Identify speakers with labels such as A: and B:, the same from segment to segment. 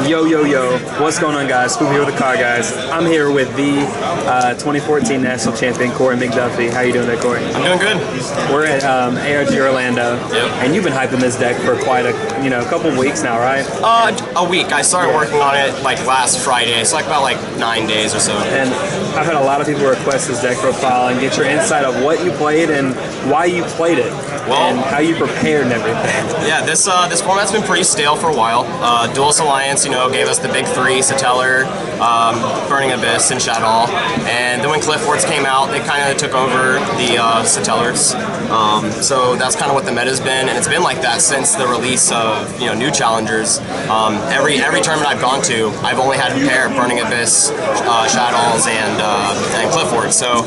A: Yo, yo, yo. What's going on, guys? Scoop here with the car, guys. I'm here with the 2014 National Champion, Korey McDuffie. How you doing there, Korey?
B: I'm doing good.
A: We're at ARG Orlando.
B: Yep.
A: And you've been hyping this deck for quite a couple of weeks now, right?
B: A week. I started working on it like last Friday, so like about 9 days or so.
A: And I've had a lot of people request this deck profile and get your insight of what you played and why you played it. And how you prepared and everything.
B: Yeah, this format's been pretty stale for a while. Duelist Alliance, gave us the big three: Satellar, Burning Abyss, and Shaddolls. And then when Qliphorts came out, they kind of took over the Satellars. So that's kind of what the meta's been, and it's been like that since the release of new challengers. Every tournament I've gone to, I've only had to pair Burning Abyss, Shaddolls, and Qliphort. So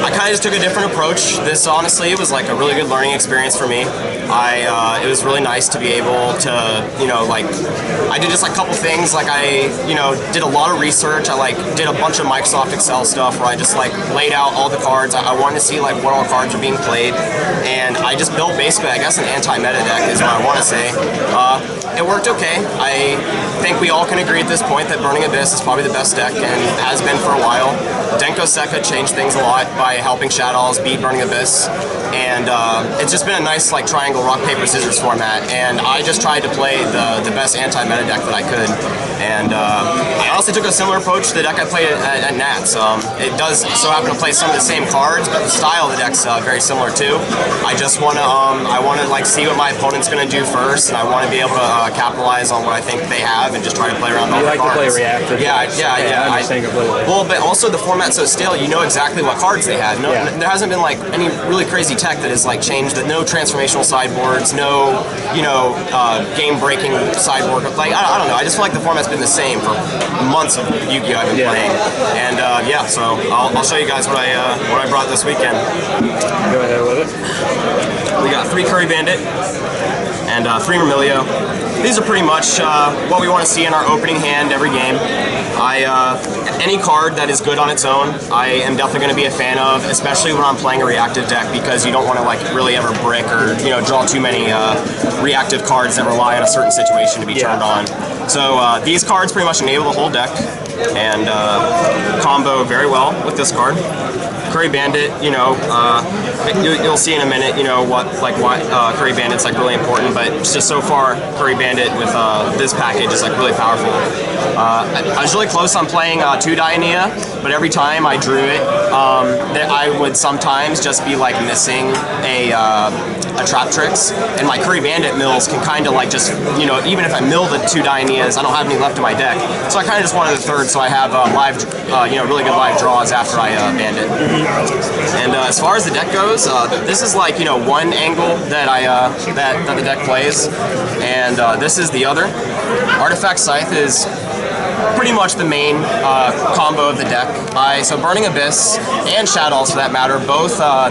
B: I kind of just took a different approach. This honestly, it was like a really good learning experience for me. It was really nice to be able to, I did just a couple things. I did a lot of research. I did a bunch of Microsoft Excel stuff where I just laid out all the cards. I wanted to see what all cards are being played, and I just built basically, I guess, an anti-meta deck is what I want to say. It worked okay. I think we all can agree at this point that Burning Abyss is probably the best deck and has been for a while. Denko Sekka changed things a lot by helping Shaddolls beat Burning Abyss, and it's just been a nice triangle rock paper scissors format, and I just tried to play the best anti-meta deck that I could. And I also took a similar approach to the deck I played at Nats. It does so happen to play some of the same cards, but the style of the deck's very similar too. I just want to see what my opponent's going to do first, and I want to be able to capitalize on what I think they have and just try to play around all the cards.
A: You like to play reactive?
B: Yeah.
A: I understand completely.
B: Well, but also the format's so stale, you know exactly what cards they have. There hasn't been any really crazy tech that has changed. That no transformational sideboards, no game-breaking sideboard. I don't know. I just feel like the format's been the same for months of Yu-Gi-Oh! I've been playing, and so I'll show you guys what I brought this weekend.
A: Go ahead with it.
B: We got 3 Curry Bandit and 3 Remilio. These are pretty much what we want to see in our opening hand every game. Any card that is good on its own, I am definitely going to be a fan of, especially when I'm playing a reactive deck, because you don't want to really ever brick or draw too many reactive cards that rely on a certain situation to be turned on. So these cards pretty much enable the whole deck and combo very well with this card. Curry Bandit, you'll see in a minute, why Curry Bandit's really important, but just so far, Curry Bandit with this package is really powerful. I was really close on playing 2 Dionia, but every time I drew it, that I would sometimes just be missing a Trap Tricks, and my Curry Bandit mills can kind of just, even if I mill the 2 Dionias, I don't have any left in my deck. So I kind of just wanted the third, so I have really good live draws after I Bandit. And as far as the deck goes, this is one angle that the deck plays, and this is the other. Artifact Scythe is pretty much the main combo of the deck. So Burning Abyss and Shaddolls, for that matter,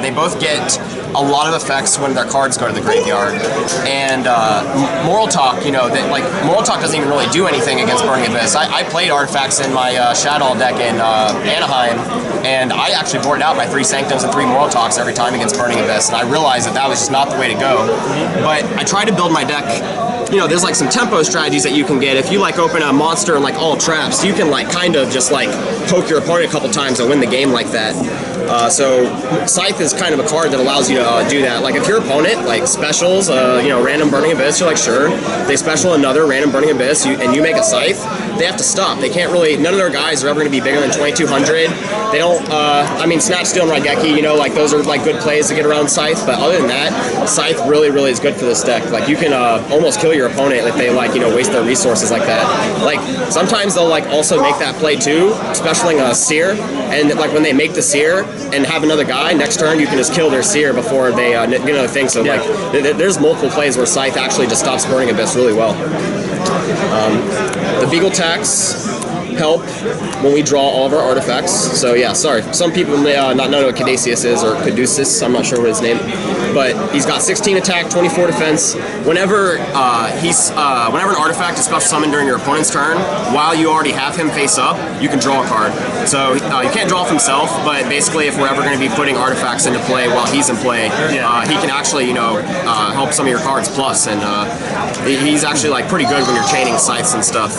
B: they both get a lot of effects when their cards go to the graveyard. And Moral Talk, Moral Talk doesn't even really do anything against Burning Abyss. I played artifacts in my Shaddolls deck in Anaheim, and I actually boarded out my 3 Sanctums and 3 Moral Talks every time against Burning Abyss, and I realized that was just not the way to go. But I tried to build my deck. There's some tempo strategies that you can get. If you open a monster and all traps, you can kind of just poke your opponent a couple times and win the game like that. So Scythe is kind of a card that allows you to do that. If your opponent specials, random Burning Abyss, you're sure. They special another random Burning Abyss, and you make a Scythe, they have to stop. They can't really. None of their guys are ever going to be bigger than 2200. They don't. Snatch, Steal, and Raigeki. Those are good plays to get around Scythe. But other than that, Scythe really is good for this deck. You can almost kill your opponent if they waste their resources like that. Sometimes they'll also make that play too, specialing a Seer, and when they make the Seer and have another guy next turn, you can just kill their Seer before they the thing. So there's multiple plays where Scythe actually just stops Burning Abyss really well. The Beagle Tax, help when we draw all of our artifacts. So yeah, sorry. Some people may not know what Caduceus is, or Caduceus, I'm not sure what his name, but he's got 16 attack, 24 defense. Whenever whenever an artifact is special summoned during your opponent's turn, while you already have him face up, you can draw a card. So you can't draw off himself, but basically if we're ever going to be putting artifacts into play while he's in play, he can actually, help some of your cards plus, and he's actually like pretty good when you're chaining Scythes and stuff.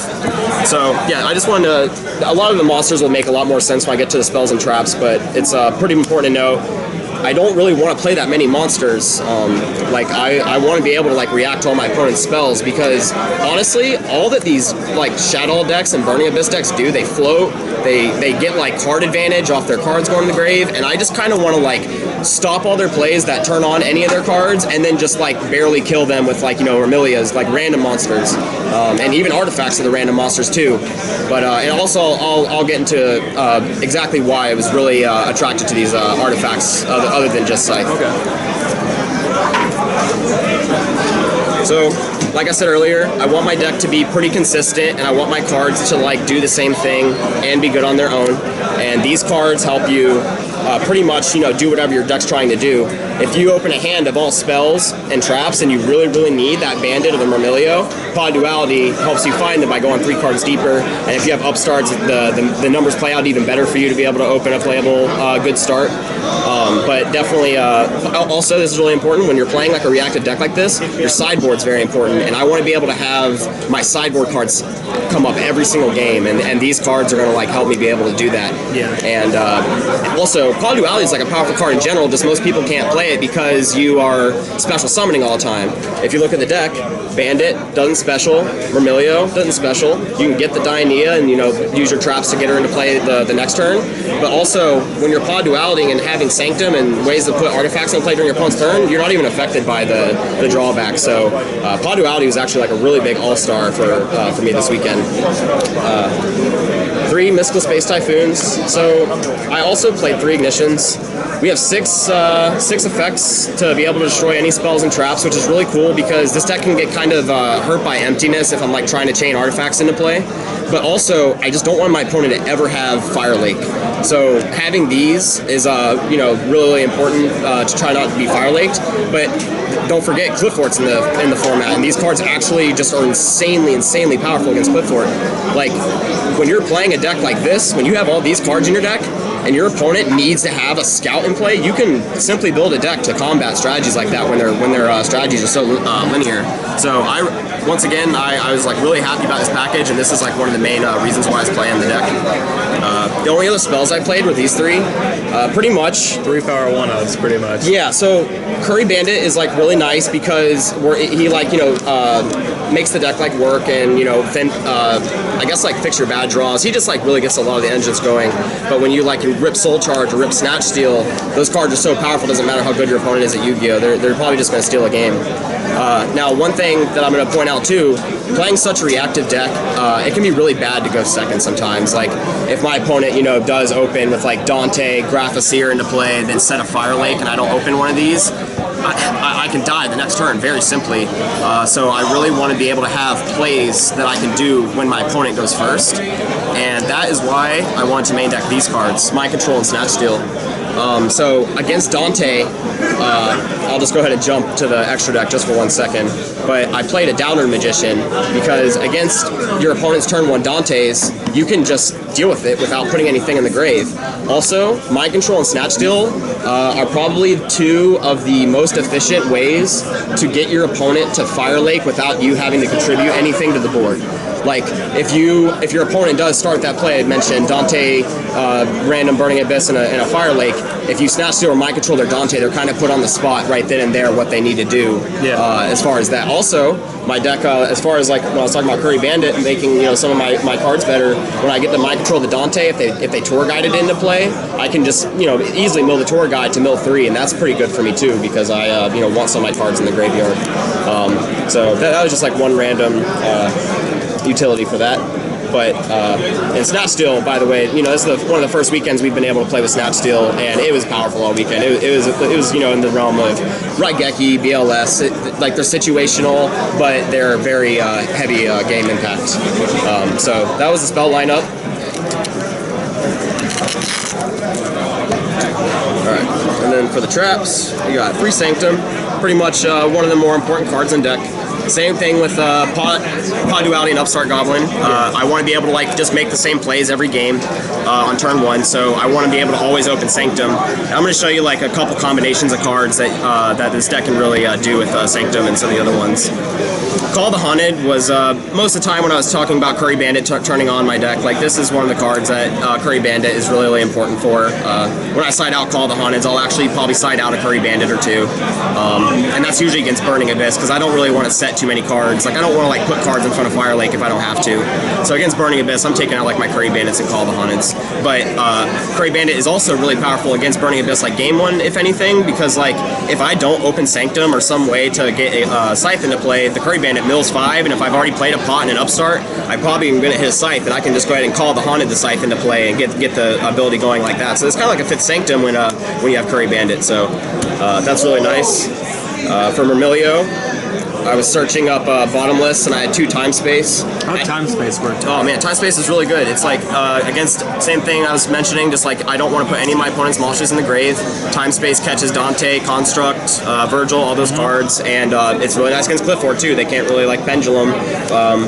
B: So yeah, I just wanted to, a lot of the monsters will make a lot more sense when I get to the spells and traps, but it's pretty important to know I don't really want to play that many monsters. I want to be able to like react to all my opponent's spells, because honestly, all that these like Shaddolls decks and Burning Abyss decks do, they float, they get like card advantage off their cards going to the grave, and I just kind of want to like stop all their plays that turn on any of their cards, and then just like barely kill them with like Remilias, like random monsters, and even artifacts are the random monsters too. But and also I'll get into exactly why I was really attracted to these artifacts other than just Scythe.
A: Okay.
B: So, like I said earlier, I want my deck to be pretty consistent, and I want my cards to like do the same thing and be good on their own. And these cards help you pretty much, do whatever your deck's trying to do. If you open a hand of all spells and traps and you really, really need that Bandit or the Myrmilio, Pod Duality helps you find them by going 3 cards deeper. And if you have upstarts, the numbers play out even better for you to be able to open a playable good start. But definitely, also this is really important when you're playing like a reactive deck like this. Your sideboard's very important, and I want to be able to have my sideboard cards come up every single game, and these cards are going to like help me be able to do that.
A: Yeah.
B: And also, Pod Duality is like a powerful card in general, just most people can't play it because you are special summoning all the time. If you look at the deck, Bandit doesn't special, Myrmilio doesn't special. You can get the Dianea and use your traps to get her into play the next turn. But also, when you're Pod Duality and having Sanctum and ways to put artifacts in play during your opponent's turn, you're not even affected by the drawback. So Pod Duality was actually like a really big all-star for me this weekend. 3 Mystical Space Typhoons. So I also played 3 Ignitions. We have 6 effects to be able to destroy any spells and traps, which is really cool because this deck can get kind of hurt by emptiness if I'm like trying to chain artifacts into play. But also, I just don't want my opponent to ever have Fire Lake. So having these is really important to try not to be Fire Laked. But don't forget Qliphorts in the format, and these cards actually just are insanely powerful against Qliphort. Like when you're playing a deck like this, when you have all these cards in your deck, and your opponent needs to have a scout in play, you can simply build a deck to combat strategies like that when their strategies are so linear. So once again, I was like really happy about this package, and this is like one of the main reasons why I was playing the deck. The only other spells I played were these 3. Pretty much
A: 3 power 1-ofs, pretty much.
B: Yeah. So Korey Bandit is like really nice because he like makes the deck like work, and then I guess like fix your bad draws. He just like really gets a lot of the engines going. But when you like can rip Soul Charge or rip Snatch Steal, those cards are so powerful. Doesn't matter how good your opponent is at Yu-Gi-Oh. They're probably just going to steal a game. Now, one thing that I'm going to point out too, playing such a reactive deck, it can be really bad to go second sometimes. Like if my opponent, does open with like Dante, Graphoseer into play, and then set a Fire Lake, and I don't open one of these, I can die the next turn very simply. So I really want to be able to have plays that I can do when my opponent goes first, and that is why I wanted to main deck these cards, Mind Control and Snatch Steal. So against Dante, I'll just go ahead and jump to the extra deck just for 1 second. But I played a Downer Magician because against your opponent's turn 1 Dantes, you can just deal with it without putting anything in the grave. Also, Mind Control and Snatch Steal are probably 2 of the most efficient ways to get your opponent to Fire Lake without you having to contribute anything to the board. Like, if your opponent does start that play, I mentioned Dante, random Burning Abyss, and a Fire Lake, if you Snatch Steal or Mind Control their Dante, they're kind of put on the spot right then and there what they need to do as far as that. Also, my deck, as far as like when I was talking about Korey Bandit and making some of my cards better, when I get the Mind Control the Dante, if they Tour Guided into play, I can just easily mill the Tour Guide to mill 3, and that's pretty good for me too because I want some of my cards in the graveyard. So that was just like one random utility for that. But and Snatch Steel, by the way, you know, this is one of the first weekends we've been able to play with Snatch Steel, and it was powerful all weekend. It was you know, in the realm of Raigeki, BLS, like they're situational, but they're very heavy game impact. So that was the spell lineup. Alright, and then for the traps, we got 3 Sanctum, pretty much one of the more important cards in deck. Same thing with Pod Duality and Upstart Goblin. I want to be able to like just make the same plays every game on turn 1, so I want to be able to always open Sanctum. I'm going to show you like a couple combinations of cards that that this deck can really do with Sanctum and some of the other ones. Call the Haunted was most of the time when I was talking about Curry Bandit turning on my deck. Like this is one of the cards that Curry Bandit is really, really important for. When I side out Call the Haunted, I'll actually probably side out a Curry Bandit or 2, and that's usually against Burning Abyss because I don't really want to set too many cards. Like I don't want to like put cards in front of Fire Lake if I don't have to. So against Burning Abyss, I'm taking out like my Curry Bandits and Call the Haunteds. But Curry Bandit is also really powerful against Burning Abyss, like game 1, if anything, because like if I don't open Sanctum or some way to get a Scythe into play, the Curry Bandit mills 5, and if I've already played a Pot and an Upstart, I probably am going to hit a Scythe, and I can just go ahead and call the Haunted the Scythe into play and get the ability going like that. So it's kind of like a 5th Sanctum when you have Curry Bandit. So that's really nice. For Myrmilio, I was searching up Bottomless, and I had 2 Time Space.
A: How Time Space worked?
B: Oh man, Time Space is really good. It's like against same thing I was mentioning. Just like I don't want to put any of my opponent's monsters in the grave. Time Space catches Dante, Construct, Virgil, all those cards, and it's really nice against Qliphort too. They can't really like Pendulum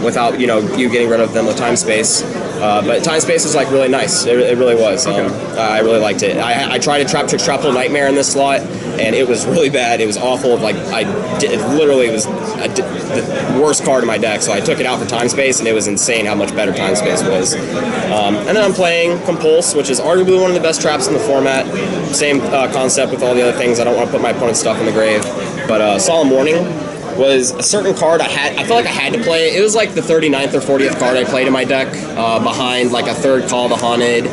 B: without you getting rid of them with Time Space. But Time Space is like really nice. It really was. I really liked it. I tried to Trap Trick Trapple Nightmare in this slot, and it was really bad. It was awful. Like it literally was the worst card in my deck, so I took it out for Time Space, and it was insane how much better Time Space was. And then I'm playing Compulse, which is arguably one of the best traps in the format. Same concept with all the other things. I don't want to put my opponent's stuff in the grave. But Solemn Warning was a certain card I felt like I had to play. It was like the 39th or 40th card I played in my deck, behind like a 3rd Call the Haunted,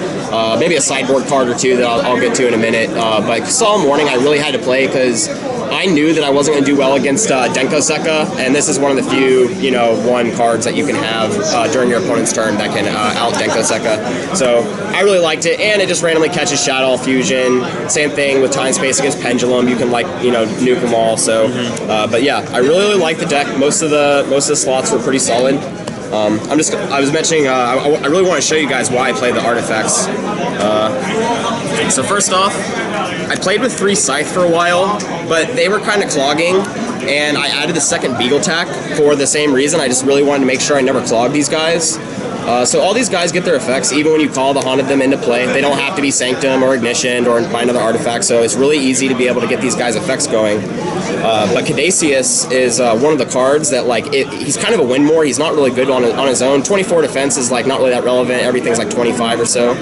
B: maybe a sideboard card or 2 that I'll get to in a minute. But Solemn Warning I really had to play because I knew that I wasn't going to do well against Denko Sekka, and this is one of the few, 1 cards that you can have during your opponent's turn that can out Denko Sekka. So I really liked it, and it just randomly catches Shadow Fusion. Same thing with Time Space against Pendulum. You can nuke them all. So, but yeah, I really like the deck. Most of the slots were pretty solid. I was mentioning, I really want to show you guys why I play the artifacts. So first off, I played with 3 Scythe for a while, but they were kind of clogging, and I added the 2nd Beagle Tack for the same reason. I just really wanted to make sure I never clogged these guys. So all these guys get their effects even when you call the Haunted them into play. They don't have to be Sanctum or Ignition or buy another artifact, so it's really easy to be able to get these guys' effects going. But Caduceus is one of the cards that he's kind of a win more. He's not really good on his own. 24 defense is like not really that relevant. Everything's like 25 or so.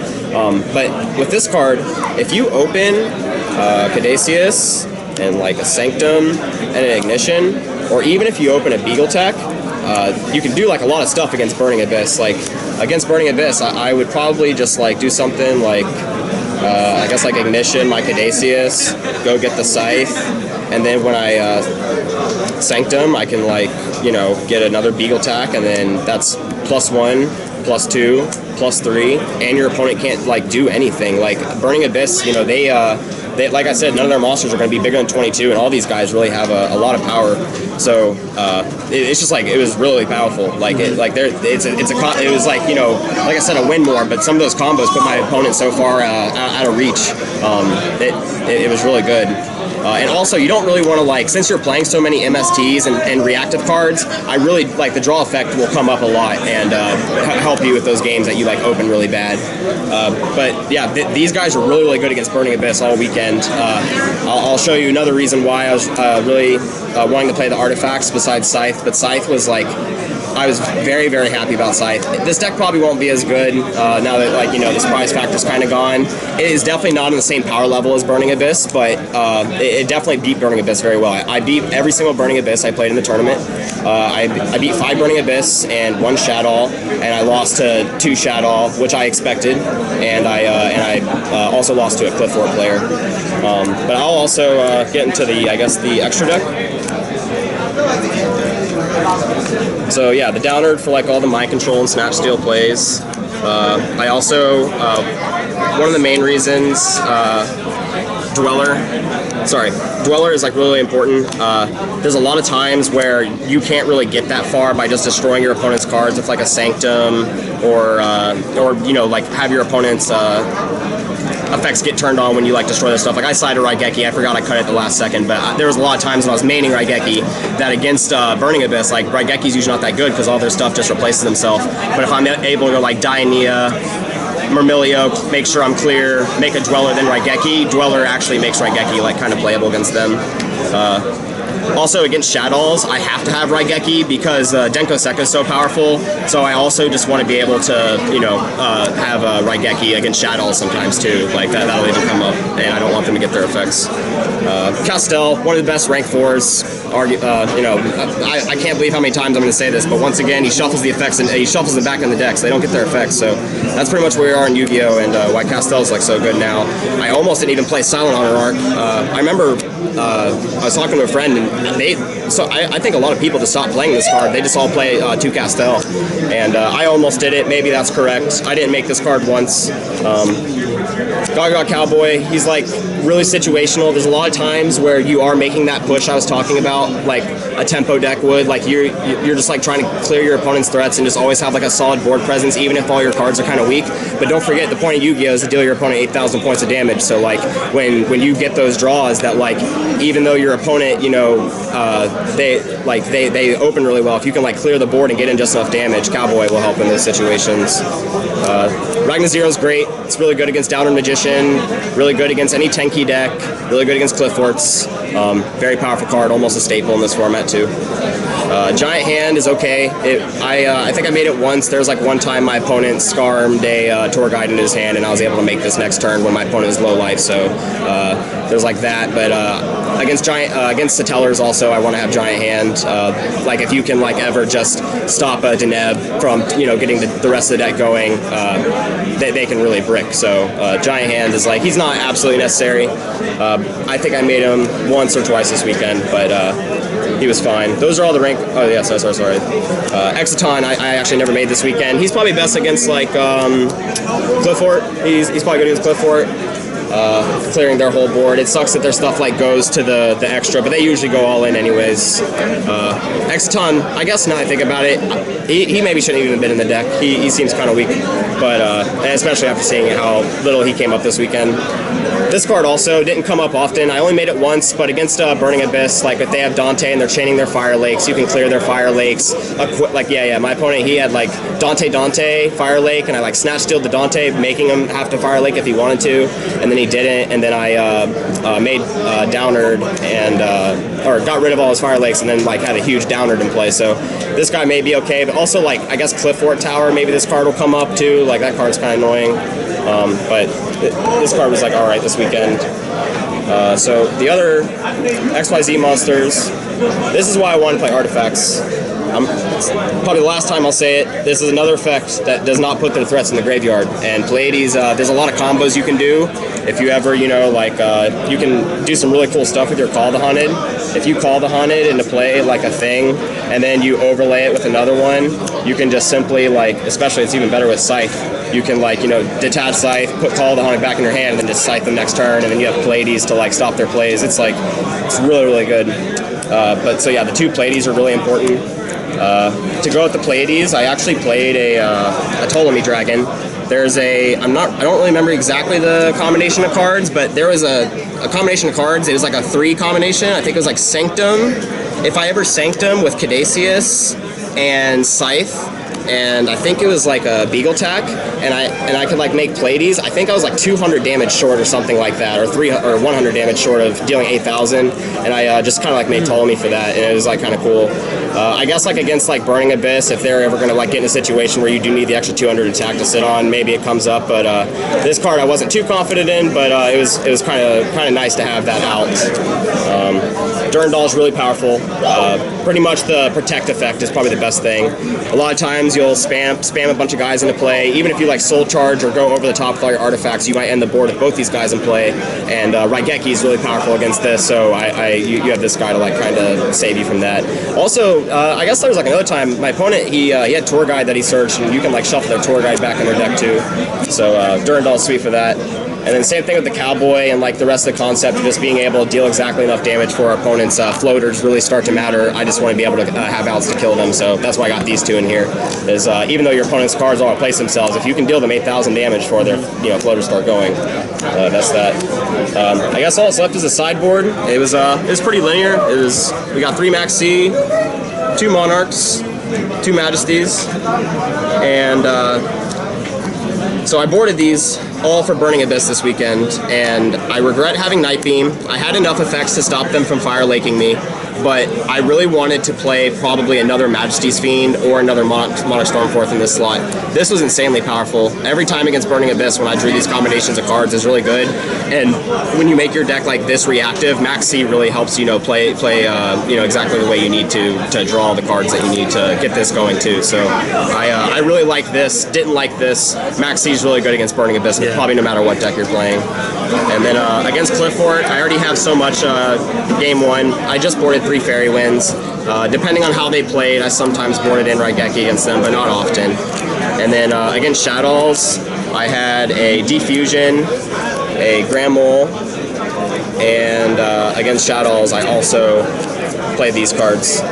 B: But with this card, if you open Caduceus and like a Sanctum and an Ignition, or even if you open a Beagle Tack, you can do like a lot of stuff against Burning Abyss. Like against Burning Abyss, I would probably just like do something like I guess like Ignition, my Caduceus, go get the Scythe, and then when I Sanctum, I can get another Beagle Tack, and then that's +1, +2, +3, and your opponent can't do anything. Like Burning Abyss, they, like I said, none of their monsters are going to be bigger than 22, and all these guys really have a lot of power. So it's just it was really powerful. It was like I said, a win more. But some of those combos put my opponent so far out of reach. It was really good. And also, you don't really want to since you're playing so many MSTs and reactive cards, I really the draw effect will come up a lot and help you with those games that you open really bad. But yeah, these guys are really, really good against Burning Abyss all weekend. I'll show you another reason why I was really wanting to play the artifacts besides Scythe, but Scythe was I was very, very happy about Scythe. This deck probably won't be as good now that the surprise factor's kind of gone. It is definitely not on the same power level as Burning Abyss, but it definitely beat Burning Abyss very well. I beat every single Burning Abyss I played in the tournament. I beat 5 Burning Abyss and 1 Shaddolls, and I lost to 2 Shaddolls, which I expected, and I also lost to a Qliphort player. But I'll also get into the extra deck. So yeah, the Downard for like all the mind control and snatch steal plays. I also, one of the main reasons, Dweller is like really important. There's a lot of times where you can't really get that far by just destroying your opponent's cards with like a Sanctum or you know, like have your opponent's effects get turned on when you like destroy their stuff. Like I sided Raigeki, I forgot I cut it at the last second, but there was a lot of times when I was maining Raigeki that against Burning Abyss, like Raigeki's usually not that good because all their stuff just replaces themselves. But if I'm able to go like Dionia, Myrmilio, make sure I'm clear, make a Dweller, then Raigeki, Dweller actually makes Raigeki like kind of playable against them. Also against Shaddolls, I have to have Raigeki because Denko Sekka is so powerful, so I also just want to be able to, you know, have Raigeki against Shaddolls sometimes too. Like that'll even come up, and I don't want them to get their effects. Castel, one of the best rank 4s. You know, I can't believe how many times I'm going to say this, but once again, he shuffles the effects and he shuffles them back in the deck, so they don't get their effects. So that's pretty much where we are in Yu-Gi-Oh! And why Castel's like so good now. I almost didn't even play Silent Honor Arc. I remember I was talking to a friend, and I think a lot of people just stopped playing this card. They just all play 2 Castel, and I almost did it. Maybe that's correct. I didn't make this card once. Gaga Cowboy, he's like really situational. There's a lot of times where you are making that push I was talking about, like a tempo deck would. Like you're just like trying to clear your opponent's threats and just always have like a solid board presence, even if all your cards are kind of weak. But don't forget, the point of Yu-Gi-Oh! Is to deal your opponent 8,000 points of damage. So like when you get those draws, that like even though your opponent, you know, they open really well, if you can like clear the board and get in just enough damage, Cowboy will help in those situations. Ragnar Zero's great. It's really good against Downer Magician, really good against any Tenki deck, really good against Qliphorts. Very powerful card, almost a staple in this format too. Giant Hand is okay. I think I made it once. There was like one time my opponent scarmed a tour guide into his hand, and I was able to make this next turn when my opponent was low life. So there's like that. But against against the Tellers also, I want to have Giant Hand. Like if you can like ever just stop a Deneb from, you know, getting the rest of the deck going, they can really brick. So Giant Hand is like, he's not absolutely necessary. I think I made him once or twice this weekend, but he was fine. Those are all the rank. Oh yeah, sorry. Exiton, I actually never made this weekend. He's probably best against like Qliphort. He's probably good against Qliphort. Clearing their whole board. It sucks that their stuff like goes to the extra, but they usually go all in anyways. Exiton, I guess now I think about it, he maybe shouldn't even been in the deck. He seems kind of weak, but especially after seeing how little he came up this weekend. This card also didn't come up often. I only made it once, but against Burning Abyss, like if they have Dante and they're chaining their Fire Lakes, you can clear their Fire Lakes. Like my opponent, he had like Dante, Fire Lake, and I like snatch stealed the Dante, making him have to Fire Lake if he wanted to, and then he didn't, and then I made Downard and or got rid of all his Fire Lakes, and then like had a huge Downard in play. So this guy may be okay, but also like I guess Qliphort Tower, maybe this card will come up too. Like that card's kind of annoying, but this card was like all right this weekend. So the other XYZ monsters, this is why I want to play artifacts. Probably the last time I'll say it, this is another effect that does not put their threats in the graveyard. And Pleiades, there's a lot of combos you can do. If you ever, you know, like, you can do some really cool stuff with your Call the Haunted. If you Call the Haunted into play, like a thing, and then you overlay it with another one, you can just simply, like, especially it's even better with Scythe, you can, like, you know, detach Scythe, put Call the Haunted back in your hand, and then just Scythe them next turn, and then you have Pleiades to, like, stop their plays. It's, like, it's really, really good. But, so yeah, the 2 Pleiades are really important. To go with the Pleiades, I actually played a Ptolemy Dragon. There's I don't really remember exactly the combination of cards, but there was a combination of cards. It was like a 3 combination. I think it was like Sanctum. If I ever Sanctum with Caduceus and Scythe, and I think it was like a Beagle Tack, and I could like make Pleiades. I think I was like 200 damage short or something like that, or 100 damage short of dealing 8,000, and I just kind of like made Ptolemy for that, and it was like kind of cool. I guess like against like Burning Abyss, if they're ever gonna like get in a situation where you do need the extra 200 attack to sit on, maybe it comes up. But this card I wasn't too confident in, but it was kind of nice to have that out. Durandal is really powerful. Pretty much the protect effect is probably the best thing. A lot of times sometimes you'll spam a bunch of guys into play. Even if you like soul charge or go over the top with all your artifacts, you might end the board with both these guys in play. And Raigeki is really powerful against this, so you have this guy to like kind of save you from that. Also, I guess there was like another time my opponent he had tour guide that he searched, and you can like shuffle their tour guide back in their deck too. So Durandal's sweet for that. And then same thing with the Cowboy and like the rest of the concept of just being able to deal exactly enough damage for our opponents. Floaters really start to matter. I just want to be able to have outs to kill them, so that's why I got these two in here. Is even though your opponent's cards all replace themselves, if you can deal them 8,000 damage before their floaters start going, that's that. I guess all that's left is a sideboard. It was pretty linear. We got 3 Max C, 2 Monarchs, 2 Majesties, and so I boarded these all for Burning Abyss this weekend, and I regret having Night Beam. I had enough effects to stop them from fire laking me, but I really wanted to play probably another Majesty's Fiend or another Monarch Stormforth in this slot. This was insanely powerful. Every time against Burning Abyss when I drew these combinations of cards is really good, and when you make your deck like this reactive, Max C really helps play exactly the way you need to draw all the cards that you need to get this going too. So I really like this, didn't like this. Max C is really good against Burning Abyss, probably no matter what deck you're playing. And then against Qliphort, I already have so much game 1. I just boarded 3 Fairy Winds. Depending on how they played, I sometimes boarded in Raigeki against them, but not often. And then against Shaddolls, I had a Defusion, a Grand Mole, and against Shaddolls, I also played these cards.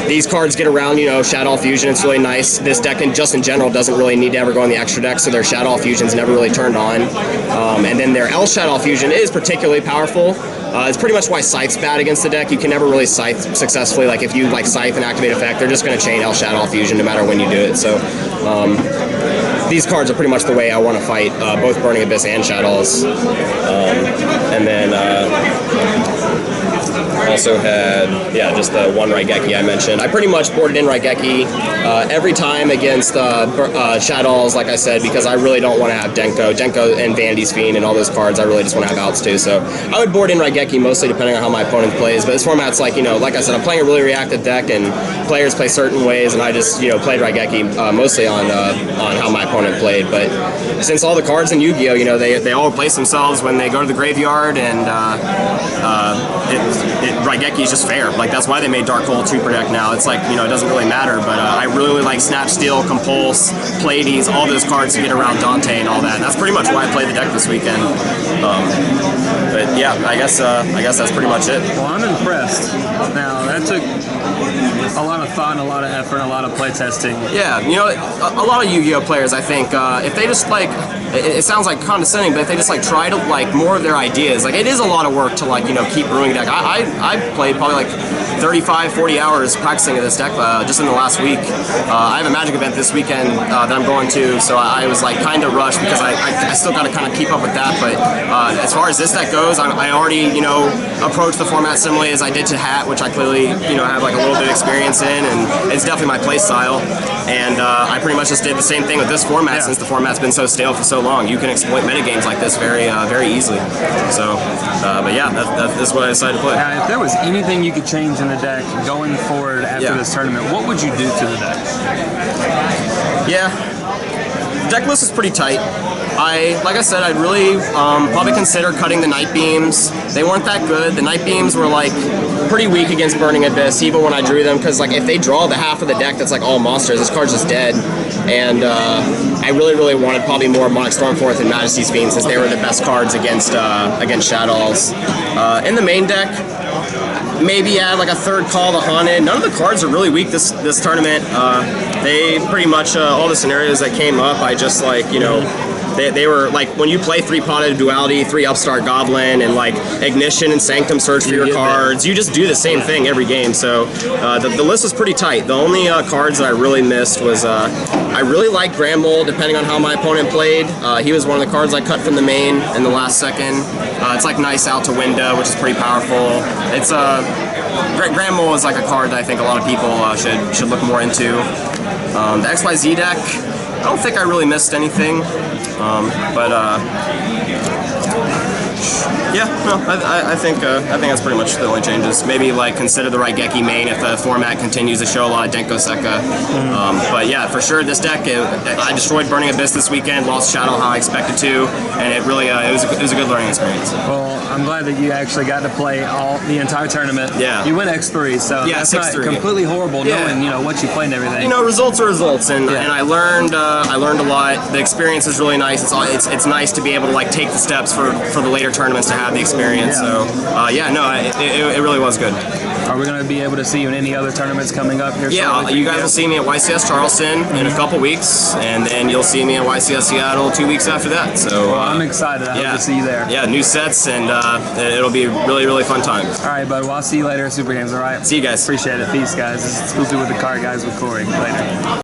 B: These cards get around, Shadow Fusion, it's really nice. This deck, just in general, doesn't really need to ever go in the extra deck, so their Shadow Fusion's never really turned on. And then their L Shadow Fusion is particularly powerful. It's pretty much why Scythe's bad against the deck. You can never really Scythe successfully. Like, if you Scythe and activate effect, they're just going to chain L Shadow Fusion no matter when you do it. So these cards are pretty much the way I want to fight both Burning Abyss and Shaddolls. And then also had, just the 1 Raigeki I mentioned. I pretty much boarded in Raigeki every time against Shaddolls, like I said, because I really don't want to have Denko and Vanity's Fiend and all those cards. I really just want to have outs too. So I would board in Raigeki mostly depending on how my opponent plays. But this format's like, like I said, I'm playing a really reactive deck and players play certain ways, and I just, played Raigeki mostly on how my opponent played. But since all the cards in Yu-Gi-Oh, they all replace themselves when they go to the graveyard, and Raigeki is just fair. Like, that's why they made Dark Hole 2 per deck now. It's like, it doesn't really matter, but I really like Snap Steal, Compulse, Pleiades, all those cards to get around Dante and all that. And that's pretty much why I played the deck this weekend. But yeah, I guess that's pretty much it.
A: Well, I'm impressed. Now, that took a lot of thought and a lot of effort and a lot of play testing.
B: Yeah, a lot of Yu-Gi-Oh players, I think, if they just it sounds like condescending, but if they just try to more of their ideas, it is a lot of work to keep brewing a deck. I played probably 35, 40 hours practicing this deck just in the last week. I have a Magic event this weekend that I'm going to, so I was kind of rushed because I still got to kind of keep up with that. But as far as this deck goes, I already approached the format similarly as I did to Hat, which I clearly have a little bit of experience in, and it's definitely my play style. And I pretty much just did the same thing with this format since the format's been so stale for so long. You can exploit metagames like this very easily. So, but yeah, that's what I decided to play.
A: Now, if there was anything you could change in the deck going forward after this tournament, what would you do to the deck?
B: Yeah, the deck list is pretty tight. Like I said, I'd really probably consider cutting the Night Beams. They weren't that good. The Night Beams were pretty weak against Burning Abyss, even when I drew them, because if they draw the half of the deck that's all monsters, this card's just dead. And I really wanted probably more Monarch Stormforth and Majesty's Fiend, since they were the best cards against Shaddolls. In the main deck, maybe add a third Call the Haunted. None of the cards are really weak this tournament. They pretty much all the scenarios that came up, I just they were when you play 3 Potted Duality, 3 Upstart Goblin, and Ignition and Sanctum search for your cards. You just do the same thing every game. So the list was pretty tight. The only cards that I really missed was I really liked Grand Mole, depending on how my opponent played. He was one of the cards I cut from the main in the last second. It's nice out to window, which is pretty powerful. It's Grand Mole is a card that I think a lot of people should look more into. The XYZ deck, I don't think I really missed anything, but Yeah, no, I think that's pretty much the only changes. Maybe like consider the Raigeki main if the format continues to show a lot of Denko Sekka. But yeah, for sure, this deck, I destroyed Burning Abyss this weekend, lost Shadow how I expected to, and it really it was a good learning experience.
A: Well, I'm glad that you actually got to play the entire tournament.
B: Yeah.
A: You went X3, so
B: yeah,
A: that's not completely horrible knowing what you played and everything.
B: Results are results, and I learned a lot. The experience is really nice. It's nice to be able to like take the steps for the later tournaments to have the experience. So it really was good.
A: Are we going to be able to see you in any other tournaments coming up here?
B: Yeah, you guys will see me at YCS Charleston in a couple weeks, and then you'll see me at YCS Seattle 2 weeks after that. So
A: I'm excited. I hope to see you there.
B: Yeah, new sets, and it'll be a really, really fun time.
A: All right, bud. Well, I'll see you later at Super Games, all right?
B: See you guys.
A: Appreciate it. Peace, guys. This is Spoopy with the Card Guys with Korey. Later.